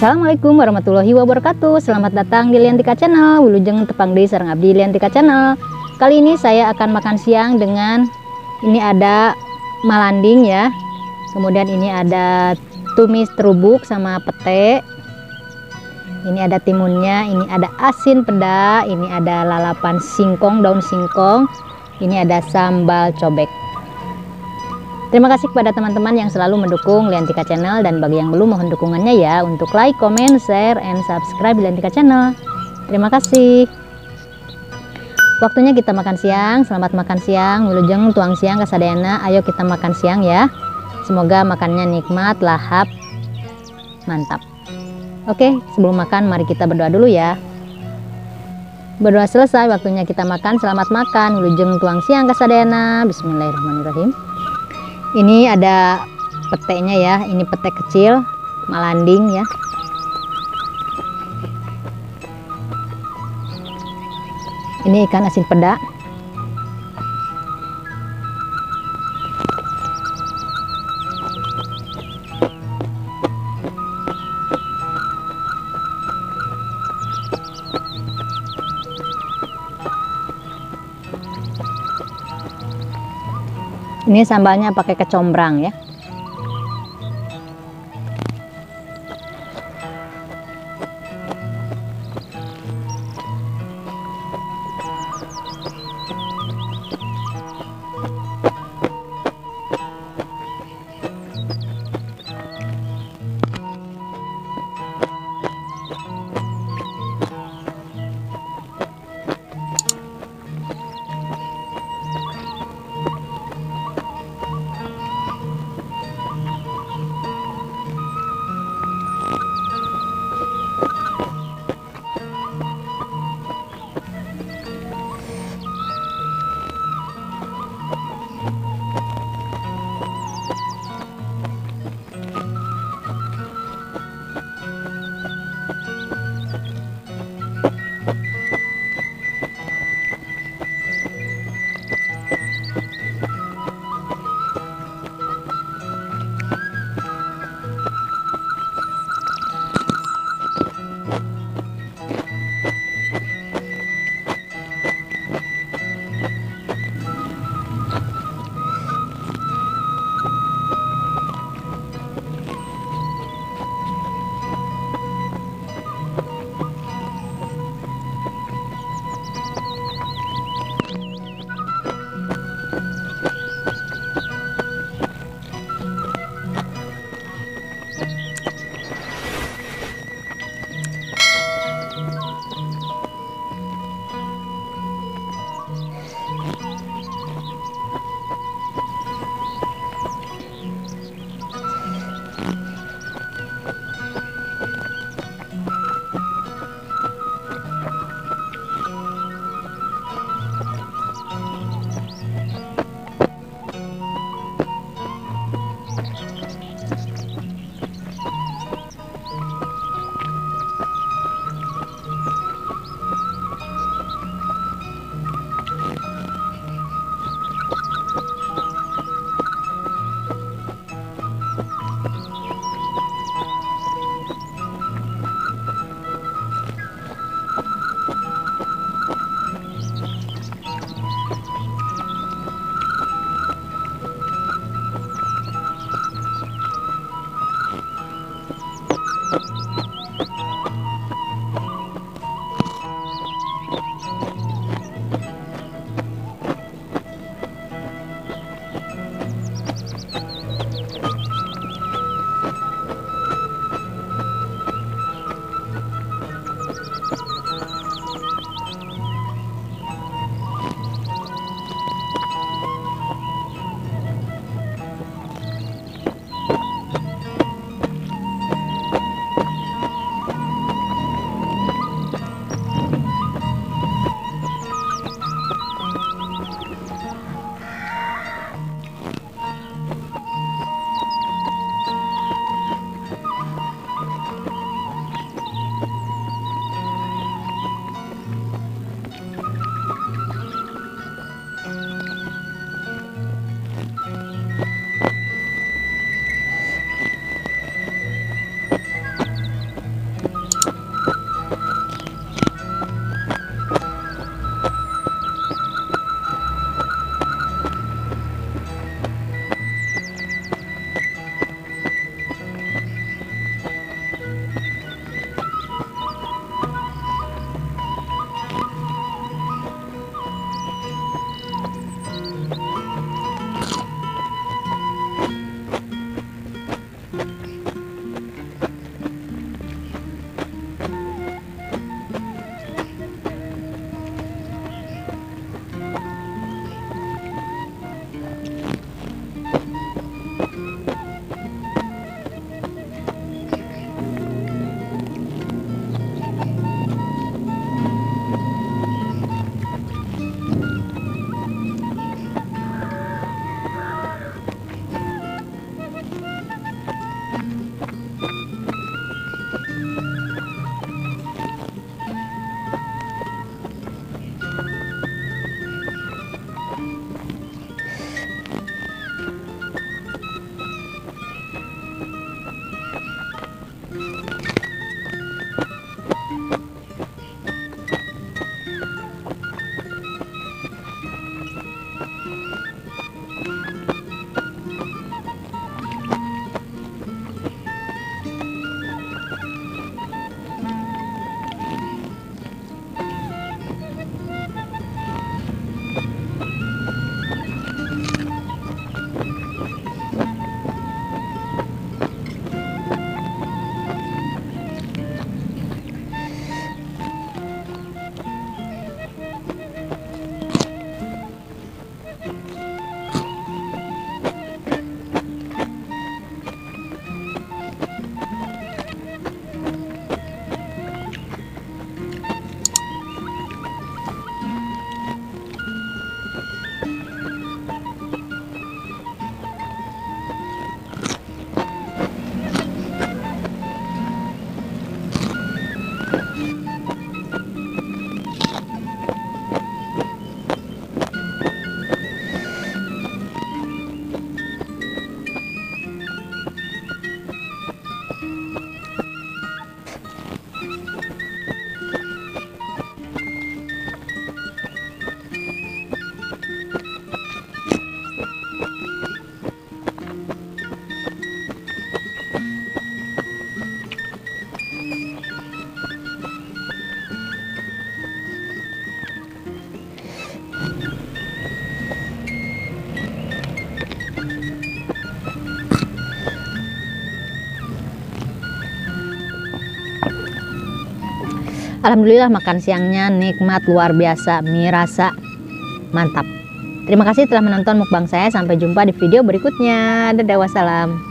Assalamualaikum warahmatullahi wabarakatuh. Selamat datang di Liantika Channel. Wilujeng tepang deui sareng abdi Liantika Channel. Kali ini saya akan makan siang dengan ini ada malanding ya. Kemudian ini ada tumis terubuk sama pete. Ini ada timunnya, ini ada asin peda, ini ada lalapan singkong, daun singkong. Ini ada sambal cobek. Terima kasih kepada teman-teman yang selalu mendukung Liantika Channel, dan bagi yang belum mohon dukungannya ya untuk like, comment, share, and subscribe Liantika Channel. Terima kasih. Waktunya kita makan siang. Selamat makan siang. Wilujeng tuang siang kasadayana. Ayo kita makan siang ya. Semoga makannya nikmat, lahap, mantap. Oke, sebelum makan mari kita berdoa dulu ya. Berdoa selesai, waktunya kita makan. Selamat makan. Wilujeng tuang siang kasadayana. Bismillahirrahmanirrahim. Ini ada petenya ya, ini pete kecil malanding ya. Ini ikan asin peda. Ini sambalnya pakai kecombrang ya. Alhamdulillah makan siangnya nikmat luar biasa, mie rasa mantap. Terima kasih telah menonton mukbang saya. Sampai jumpa di video berikutnya. Dadah, wassalam.